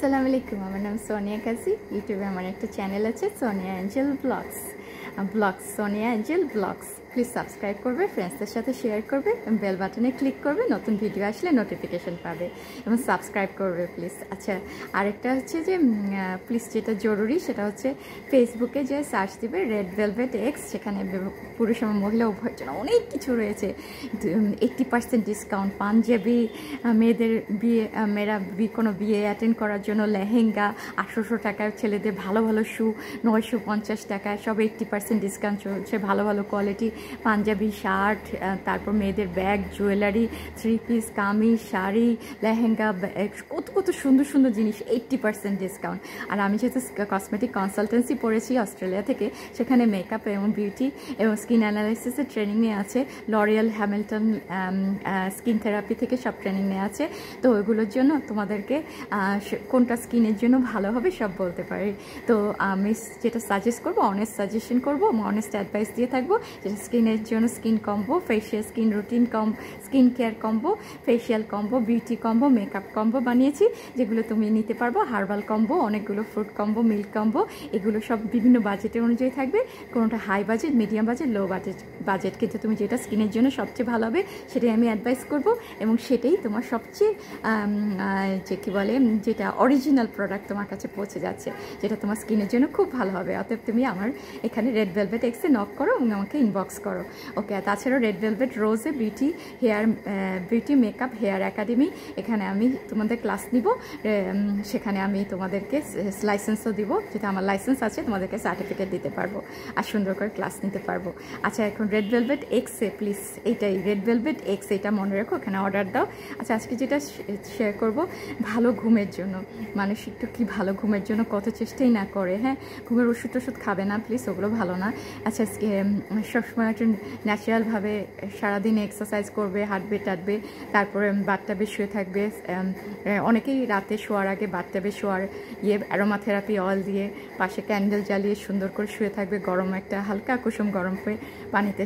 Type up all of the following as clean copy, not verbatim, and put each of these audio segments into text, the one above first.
আসসালামু আলাইকুম। আমার নাম সোনিয়া কাজী। ইউটিউবে আমার একটা চ্যানেল আছে, Sonia angel blogs. Sonia angel blogs. Please subscribe করবে, ফ্রেন্ডসদের সাথে শেয়ার করবে, বেল বাটনে ক্লিক করবে, নতুন ভিডিও আসলে নোটিফিকেশন পাবে এবং সাবস্ক্রাইব করবে প্লিজ। আচ্ছা, আরেকটা হচ্ছে যে প্লিজ যেটা জরুরি সেটা হচ্ছে ফেসবুকে যে সার্চ দিবে রেড ভেলভেট এক্স, সেখানে পুরুষ এবং মহিলা উভয়ের জন্য অনেক কিছু রয়েছে। 80% ডিসকাউন্ট, পাঞ্জাবি, মেয়েদের মেয়েরা কোনো বিয়ে অ্যাটেন্ড করার জন্য লেহেঙ্গা 800 টাকার, ছেলেদের ভালো ভালো শু 950 টাকায়, সব 80% ডিসকাউন্ট চলছে। ভালো ভালো কোয়ালিটি পাঞ্জাবি, শার্ট, তারপর মেয়েদের bag, jewellery, 3 piece, kameez, sari, lehenga, কত কত সুন্দর সুন্দর জিনিস 80% ডিসকাউন্ট। আর আমি যেহেতু কসমেটিক কনসালটেন্সি পড়েছি অস্ট্রেলিয়া থেকে, সেখানে মেকআপ এবং বিউটি এবং স্কিন অ্যানালাইসিসের ট্রেনিং নিয়ে আছে। লরিয়াল, হ্যামিল্টন স্কিন থেরাপি থেকে সব ট্রেনিং নিয়ে আছে। তো ওইগুলোর জন্য তোমাদেরকে কোনটা স্কিনের জন্য ভালো হবে সব বলতে পারি। তো আমি যেটা সাজেস্ট করবো, অনেস্ট সাজেশন করবো, অনেস্ট অ্যাডভাইস দিয়ে থাকবো। যেটা স্কিনের জন্য skin combo, facial skin routine skin care combo, facial combo, beauty combo, makeup combo বানিয়েছি, যেগুলো তুমি নিতে পারবো। হার্বাল কম্বো, অনেকগুলো ফ্রুট কম্বো, মিল্ক কম্বো, এগুলো সব বিভিন্ন বাজেটের অনুযায়ী থাকবে। কোনোটা high budget, medium budget, low budget, কিন্তু তুমি যেটা স্কিনের জন্য সবচেয়ে ভালো হবে সেটাই আমি অ্যাডভাইস করবো এবং সেটাই তোমার সবচেয়ে যে কী বলে, যেটা অরিজিনাল প্রোডাক্ট তোমার কাছে পৌঁছে যাচ্ছে, যেটা তোমার স্কিনের জন্য খুব ভালো হবে। অতএব তুমি আমার এখানে রেড ভেলভেট এক্সে নক করো এবং আমাকে ইনবক্স করো। ওকে, তাছাড়াও রেড ভেলভেট রোজে বিউটি মেকআপ হেয়ার একাডেমি, এখানে আমি তোমাদের ক্লাস নিব। সেখানে আমি তোমাদেরকে লাইসেন্সও দিব, যেটা আমার লাইসেন্স আছে, তোমাদেরকে সার্টিফিকেট দিতে পারবো আর সুন্দর করে ক্লাস নিতে পারবো। আচ্ছা, এখন রেড ভেলভেট এক্সে প্লিজ, এইটাই রেড ভেলভেট এক্স, এটা মনে রাখো, ওখানে অর্ডার দাও। আচ্ছা, আজকে যেটা শেয়ার করব, ভালো ঘুমের জন্য, মানুষ একটু কি ভালো ঘুমের জন্য কত চেষ্টাই না করে। হ্যাঁ, ঘুমের ওষুধ খাবে না প্লিজ, ওগুলো ভালো না। আচ্ছা, সবসময় একটু ন্যাচারালভাবে সারাদিন এক্সারসাইজ করবে, হাঁটবে টাটবে, তারপরে বাথটাবে শুয়ে থাকবে। অনেকেই রাতে শোয়ার আগে বাথটাবে শোয়ার অ্যারোমা থেরাপি অয়েল দিয়ে পাশে ক্যান্ডেল জ্বালিয়ে সুন্দর করে শুয়ে থাকবে। গরম একটা হালকা কুসুম গরম করে পানিতে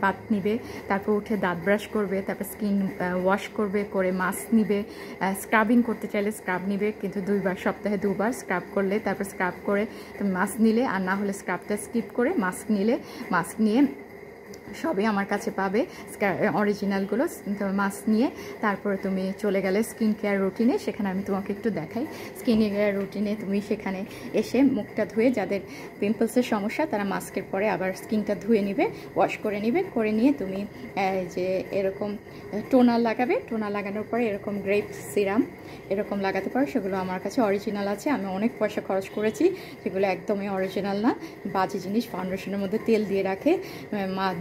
বাথ নিবে, তারপর উঠে দাঁত ব্রাশ করবে, তারপর স্কিন ওয়াশ করবে, করে মাস্ক নিবে। স্ক্রাবিং করতে চাইলে স্ক্রাব নিবে, কিন্তু সপ্তাহে 2 বার স্ক্রাব করলে, তারপর স্ক্রাব করে তুমি মাস্ক নিলে, আর না হলে স্ক্রাবটা স্কিপ করে মাস্ক নিয়ে সবই আমার কাছে পাবে, অরিজিনালগুলো। মাস্ক নিয়ে তারপরে তুমি চলে গেলে স্কিন কেয়ার রুটিনে, সেখানে আমি তোমাকে একটু দেখাই। স্কিন কেয়ার রুটিনে তুমি সেখানে এসে মুখটা ধুয়ে, যাদের পিম্পলসের সমস্যা তারা মাস্কের পরে আবার স্কিনটা ধুয়ে নিবে, ওয়াশ করে নিয়ে তুমি যে এরকম টোনার লাগাবে। টোনার লাগানোর পরে এরকম গ্রেপ সিরাম এরকম লাগাতে পারো, সেগুলো আমার কাছে অরিজিনাল আছে। আমি অনেক পয়সা খরচ করেছি, যেগুলো একদমই অরিজিনাল না, বাজে জিনিস। ফাউন্ডেশনের মধ্যে তেল দিয়ে রাখে,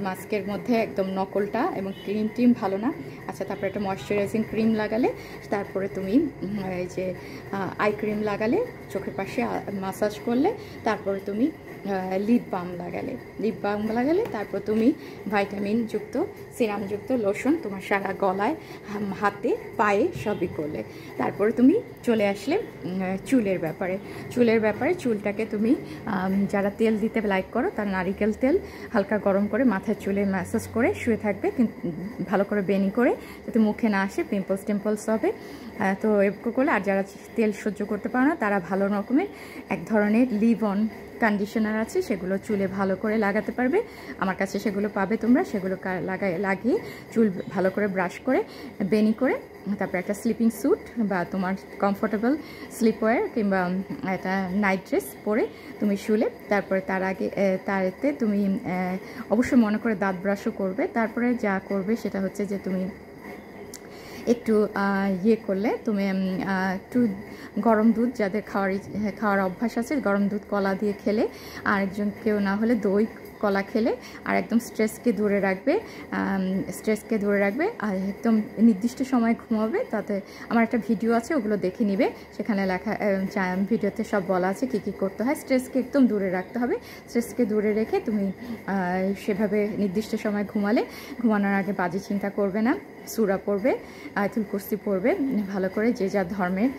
মাস্কের মধ্যে একদম নকলটা, এবং ক্রিম ভালো না। আচ্ছা, তারপরে একটা ময়শ্চারাইজিং ক্রিম লাগালে, তারপরে তুমি এই যে আই ক্রিম লাগালে, চোখের পাশে মাসাজ করলে, তারপরে তুমি লিপ বাম লাগালে, তারপর তুমি ভাইটামিনযুক্ত সিরামযুক্ত লোশন তোমার সারা গলায়, হাতে, পায়ে সবই করলে। তারপরে তুমি চলে আসলে চুলের ব্যাপারে চুলটাকে তুমি যারা তেল দিতে লাইক করো, তারা নারিকেল তেল হালকা গরম করে মাথায় চুলে ম্যাসাজ করে শুয়ে থাকবে, কিন্তু ভালো করে বেনি করে, যাতে মুখে না আসে, টিম্পলস হবে। তো এরকম করলে, আর যারা তেল সহ্য করতে পারে না, তারা ভালো রকমের এক ধরনের লিভ অন কন্ডিশনার আছে, সেগুলো চুলে ভালো করে লাগাতে পারবে। আমার কাছে সেগুলো পাবে তোমরা, সেগুলো লাগিয়ে চুল ভালো করে ব্রাশ করে বেনি করে, তারপর একটা স্লিপিং স্যুট বা তোমার কমফোর্টেবল স্লিপওয়্যার কিংবা একটা নাইট ড্রেস পরে তুমি শুলে, তারপরে তারতে তুমি অবশ্যই মনে করে দাঁত ব্রাশও করবে। তারপরে যা করবে সেটা হচ্ছে যে তুমি একটু করলে, তুমি একটু গরম দুধ, যাদের খাওয়ার অভ্যাস আছে, গরম দুধ কলা দিয়ে খেলে, আরেকজন কেউ না হলে দই কলা খেলে, আর একদম স্ট্রেসকে দূরে রাখবে আর একদম নির্দিষ্ট সময় ঘুমাবে। তাতে আমার একটা ভিডিও আছে, ওগুলো দেখে নিবে, সেখানে লেখা ভিডিওতে সব বলা আছে কী করতে হয়। স্ট্রেসকে একদম দূরে রাখতে হবে। স্ট্রেসকে দূরে রেখে তুমি সেভাবে নির্দিষ্ট সময় ঘুমানোর আগে বাজে চিন্তা করবে না, সূরা পড়বে, আয়াতুল কুরসি পড়বে, ভালো করে যে যা ধর্মের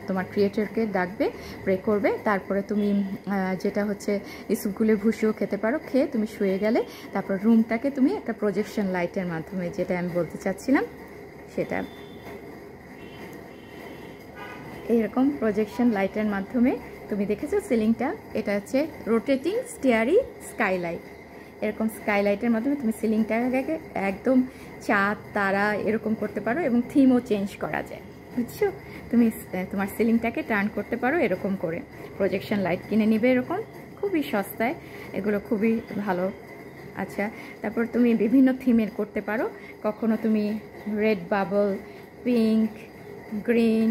তোমার ক্রিয়েটরকে ডাকবে, প্রে করবে। তারপরে তুমি যেটা হচ্ছে ইসুফগুলের ভুষিও খেতে পারো, খেয়ে তুমি শুয়ে গেলে, তারপর রুমটাকে তুমি একটা প্রজেকশন লাইটের মাধ্যমে, যেটা আমি বলতে চাচ্ছিলাম সেটা এইরকম প্রজেকশন লাইটের মাধ্যমে তুমি দেখেছো সিলিংটা, এটা হচ্ছে রোটেটিং স্টিয়ারি স্কাইলাইট। এরকম স্কাইলাইটের মাধ্যমে তুমি সিলিংটাকে একদম চাঁদ তারা এরকম করতে পারো এবং থিমও চেঞ্জ করা যায়, বুঝছো? তুমি তোমার সিলিংটাকে টার্ন করতে পারো এরকম করে। প্রজেকশন লাইট কিনে নিবে এরকম, খুবই সস্তায়, এগুলো খুবই ভালো। আচ্ছা, তারপর তুমি বিভিন্ন থিমের করতে পারো। কখনো তুমি রেড বাবল, পিঙ্ক, গ্রিন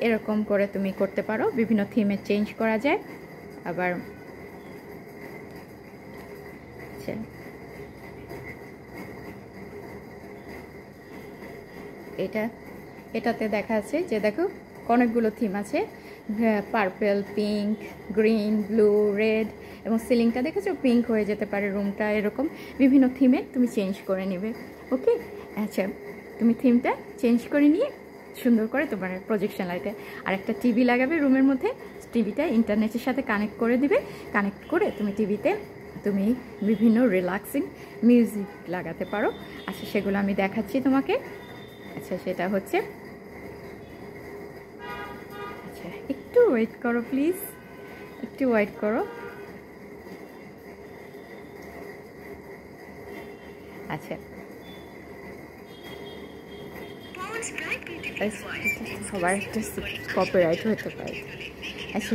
এরকম করে তুমি করতে পারো, বিভিন্ন থিমে চেঞ্জ করা যায়। আবার আচ্ছা, এটাতে দেখা আছে যে দেখো অনেকগুলো থিম আছে, purple, pink, green, blue, red, এবং সিলিংটা দেখেছো পিঙ্ক হয়ে যেতে পারে রুমটা, এরকম বিভিন্ন থিমে তুমি চেঞ্জ করে নেবে। ওকে, আচ্ছা, তুমি থিমটা চেঞ্জ করে নিয়ে সুন্দর করে তোমার প্রজেকশন লাইটে আর একটা টিভি লাগাবে রুমের মধ্যে। টিভিটা ইন্টারনেটের সাথে কানেক্ট করে দিবে। কানেক্ট করে তুমি টিভিতে তুমি বিভিন্ন রিল্যাক্সিং মিউজিক লাগাতে পারো। আচ্ছা, সেগুলো আমি দেখাচ্ছি তোমাকে। আচ্ছা, সেটা হচ্ছে, আচ্ছা একটু ওয়েট করো প্লিজ, একটু ওয়েট করো। আচ্ছা, সবার একটা কপিরাইট হতে পারে। আচ্ছা,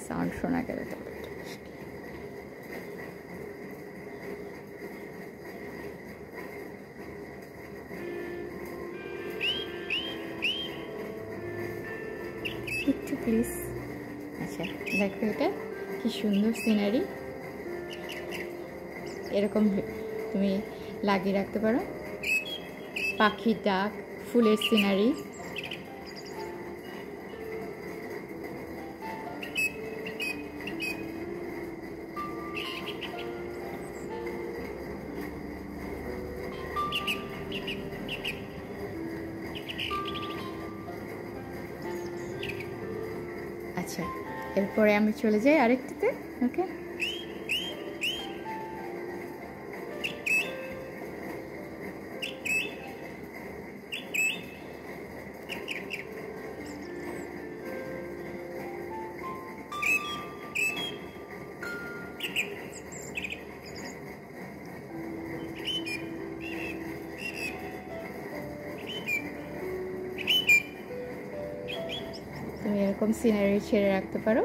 সাউন্ড শোনা গেল তো। একটু প্লিজ। আচ্ছা, দেখো এটা কি সুন্দর সিনারি, এরকম তুমি লাগিয়ে রাখতে পারো। পাখির ডাক, ফুলের সিনারি, আচ্ছা, এরপরে আমি চলে যাই আরেকটিতে। ওকে, তুমি এরকম সিনারি ছেড়ে রাখতে পারো।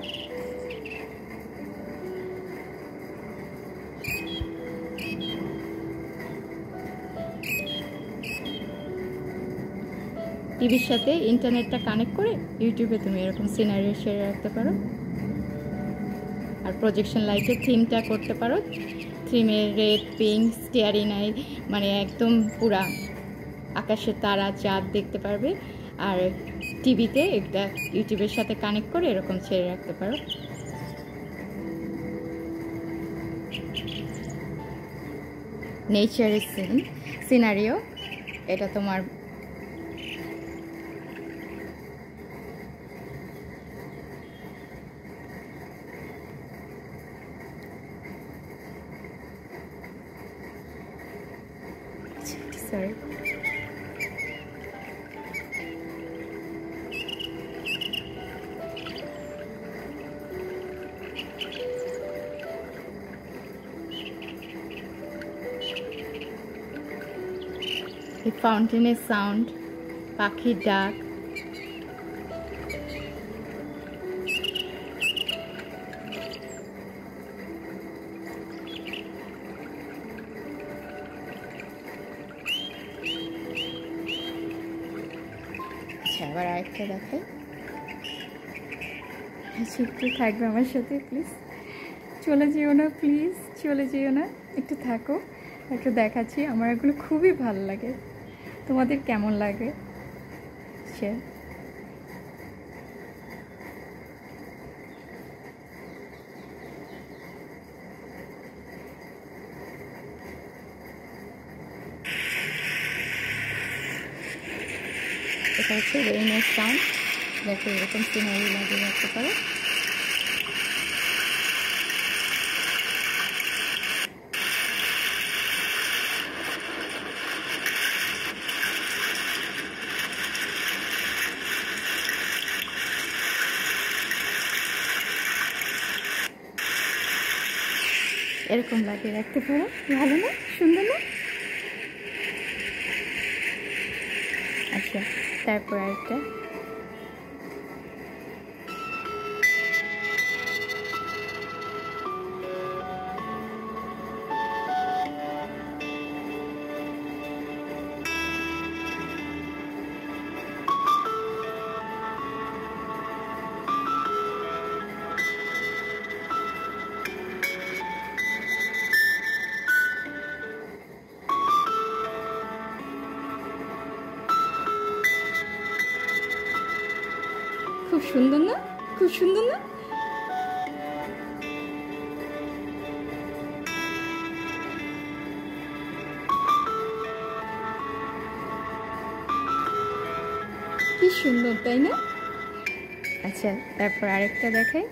টিভির সাথে ইন্টারনেটটা কানেক্ট করে ইউটিউবে তুমি এরকম সিনারি ছেড়ে রাখতে পারো। আর প্রজেকশন লাইটের থিমটা করতে পারো। থিমে রেড, পিঙ্ক, স্টিয়ারি নাইট, মানে একদম পুরা আকাশের তারা, চাঁদ দেখতে পারবে। আর টিভিতে একটা ইউটিউবের সাথে কানেক্ট করে এরকম ছেড়ে রাখতে পারো। নেচারের সিনারিও, এটা তোমার সরি, এই ফাউন্টেনের সাউন্ড, পাখির ডাক, আবার আরেকটা দেখাই। একটু থাকবে আমার সাথে প্লিজ, চলে যেও না প্লিজ, চলে যেও না, একটু থাকো, একটু দেখাচ্ছি। আমার এগুলো খুবই ভালো লাগে, তোমাদের কেমন লাগে? সে এটা হচ্ছে রেইনের সাউন্ড, দেখো এরকম সিনারি লাগিয়ে রাখতে পারো। এরকম লাগিয়ে রাখতে পারো, ভালো না? সুন্দর না? আচ্ছা, তারপর আরেকটা খুব সুন্দর না? খুব সুন্দর না? কি সুন্দর, তাই না? আচ্ছা, তারপর আরেকটা দেখাই।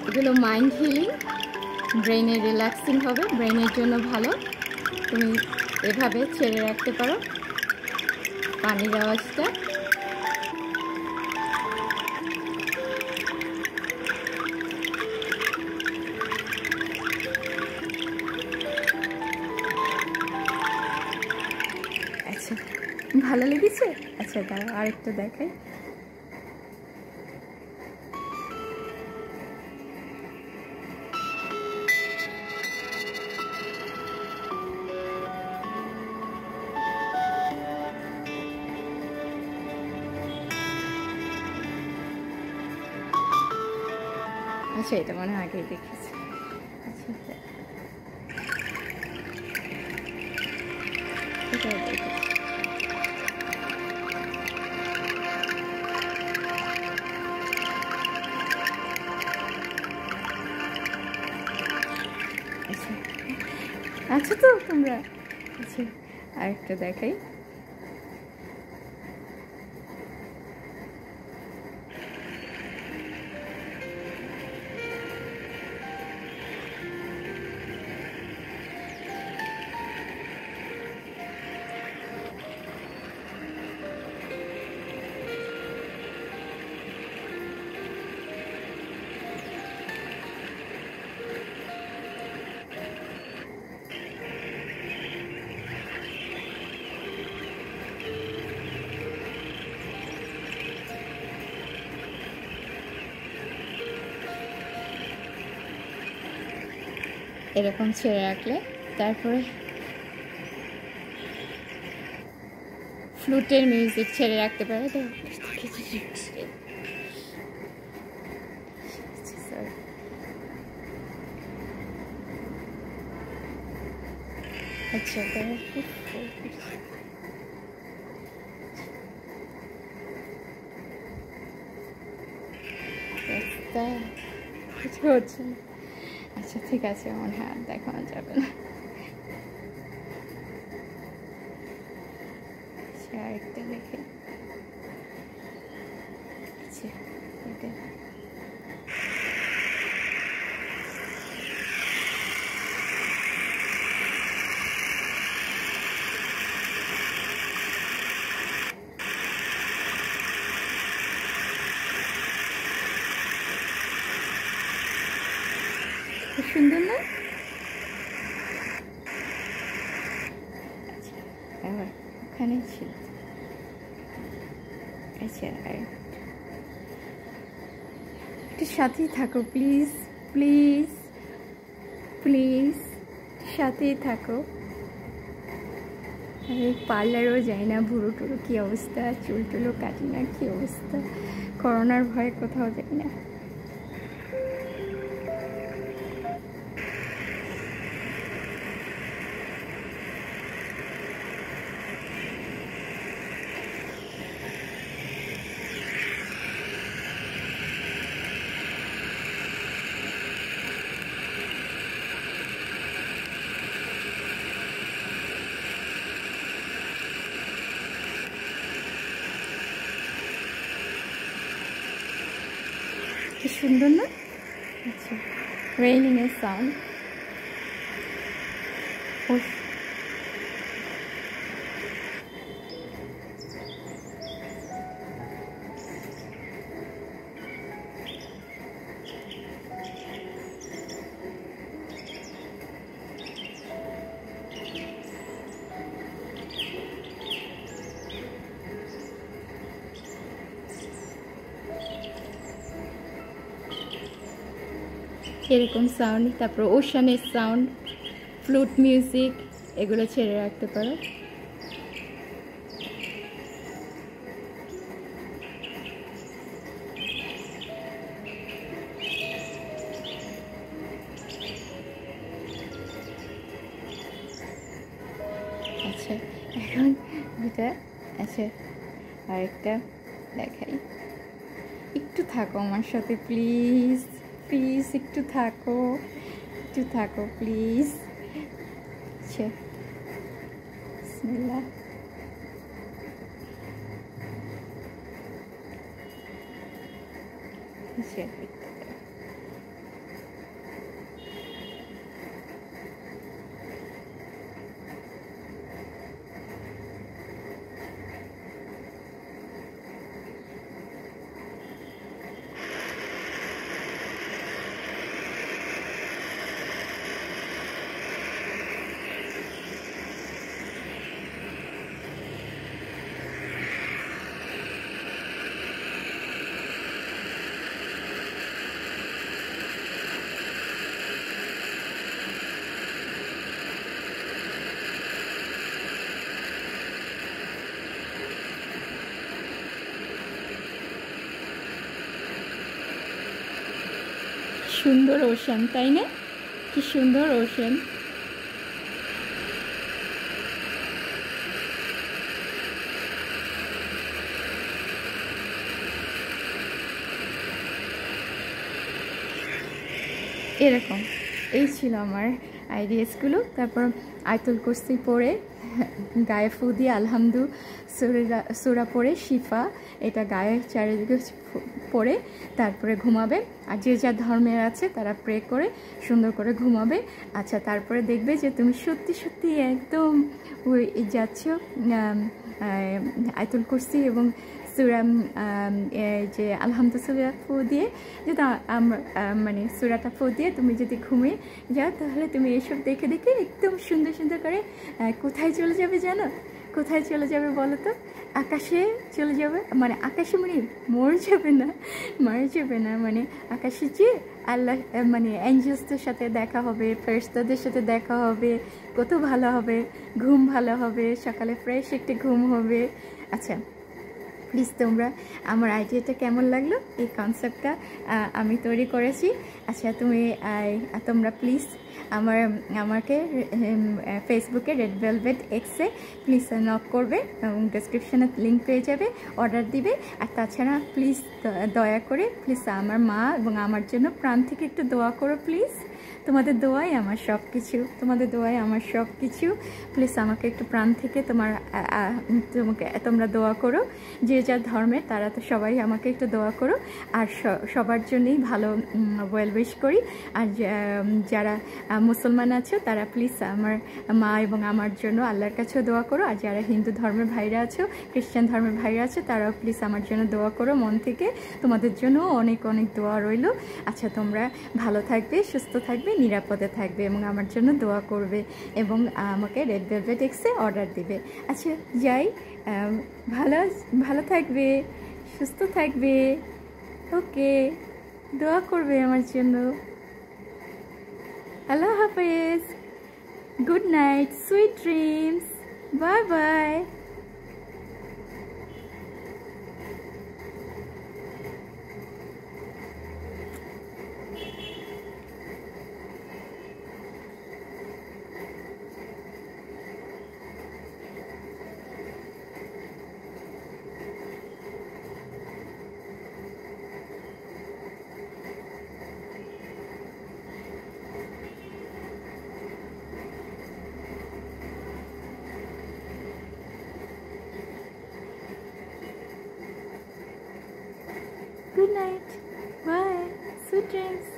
এগুলো মাইন্ড হিলিং, ব্রেনের রিল্যাক্সিং হবে, ব্রেনের জন্য ভালো। তুমি এভাবে ছেড়ে রাখতে পারো পানির আওয়াজটা। আচ্ছা, ভালো লেগেছে? আচ্ছা, দাঁড়াও আরেকটা দেখাই। আচ্ছা, এটা মনে হয় আগেই দেখেছি। আচ্ছা, এটাও দেখেছি। আচ্ছা, আচ্ছা তো তোমরা। আচ্ছা, আরেকটা দেখাই। এরকম ছেড়ে রাখলে তারপরে ফ্লুটের মিউজিক ছেড়ে রাখতে পারে। তো আচ্ছা, কিছু হচ্ছে না। আচ্ছা, ঠিক আছে, আমার হাত দেখানো যাবে না। আচ্ছা, আরেকটা দেখে। আচ্ছা, এটা খুব সুন্দর না? আচ্ছা, আবার ওখানে ছিল। আচ্ছা, আর একটু সাথেই থাকো প্লিজ, প্লিজ, প্লিজ, সাথেই থাকো। আমি পার্লারও যাই না, ভুরু টুরু কী অবস্থা, চুল টুলও কাটি না, কী অবস্থা, করোনার ভয়ে কোথাও যাই না। কি সুন্দর না? আচ্ছা, রেইনিং এর সাউন্ড। এরকম সাউন্ড, তারপর ওশানের সাউন্ড, ফ্লুট মিউজিক, এগুলো ছেড়ে রাখতে পারো। আচ্ছা এখন এটা, আচ্ছা আরেকটা দেখাই, একটু থাকো আমার সাথে প্লিজ, প্লিজ একটু থাকো, একটু থাকো প্লিজ। আচ্ছা বিসমিল্লাহ। আচ্ছা সুন্দর ওশান, তাই না? কি সুন্দর ওশান। এরকম এই ছিল আমার আইডিয়াসগুলো। তারপর আয়াতুল কুরসি পড়ে, গায়ে ফু দিয়ে আলহামদু সূরা পড়ে শিফা, এটা গায়ে চারিদিকে পড়ে তারপরে ঘুমাবে। আর যে যা ধর্মের আছে তারা প্রে করে সুন্দর করে ঘুমাবে। আচ্ছা তারপরে দেখবে যে তুমি সত্যি সত্যি একদম ওই যাচ্ছ আয়াতুল কুরসি এবং সূরা যে আলহামদু সূরা ফু দিয়ে, যদি মানে সূরাটা ফু দিয়ে তুমি যদি ঘুমিয়ে যাও, তাহলে তুমি এসব দেখে দেখে একদম সুন্দর সুন্দর করে কোথায় চলে যাবে জানো? কোথায় চলে যাবে বলো তো? আকাশে চলে যাবে। মানে আকাশে মানে মরে যাবে না, মারা যাবে না, মানে আকাশে যে আল্লাহ মানে অ্যাঞ্জেলসদের সাথে দেখা হবে, ফেরেশতাদের সাথে দেখা হবে, কত ভালো হবে, ঘুম ভালো হবে, সকালে ফ্রেশ একটা ঘুম হবে। আচ্ছা প্লিজ তোমরা আমার আইডিয়াটা কেমন লাগলো, এই কনসেপ্টটা আমি তৈরি করেছি। আচ্ছা তোমরা প্লিজ আমাকে ফেসবুকে রেড ভেলভেট এক্সে প্লিজ নক করবে এবং ডেসক্রিপশানে লিঙ্ক পেয়ে যাবে, অর্ডার দিবে। আর তাছাড়া প্লিজ দয়া করে প্লিজ আমার মা এবং আমার জন্য প্রাণ থেকে একটু দোয়া করো প্লিজ। তোমাদের দোয়াই আমার সব কিছু, তোমাদের দোয়াই আমার সব কিছু। প্লিজ আমাকে একটু প্রাণ থেকে তোমরা দোয়া করো। যে যা ধর্মের তারা তো সবাই আমাকে একটু দোয়া করো। আর সবার জন্যই ভালো ওয়েল উইশ করি। আর যারা মুসলমান আছো তারা প্লিজ আমার মা এবং আমার জন্য আল্লাহর কাছেও দোয়া করো। আর যারা হিন্দু ধর্মের ভাইরা আছো, খ্রিস্টান ধর্মের ভাইরা আছো, তারাও প্লিজ আমার জন্য দোয়া করো মন থেকে। তোমাদের জন্য অনেক অনেক দোয়া রইল। আচ্ছা তোমরা ভালো থাকবে, সুস্থ থাকবে, নিরাপদে থাকবে এবং আমার জন্য দোয়া করবে এবং আমাকে রেড ভেলভেট এক্সে অর্ডার দিবে। আচ্ছা যাই, ভালো থাকবে, সুস্থ থাকবে, ওকে, দোয়া করবে আমার জন্য। আল্লাহ হাফেজ, good night, sweet dreams, bye bye. Good night. Bye. Sweet dreams.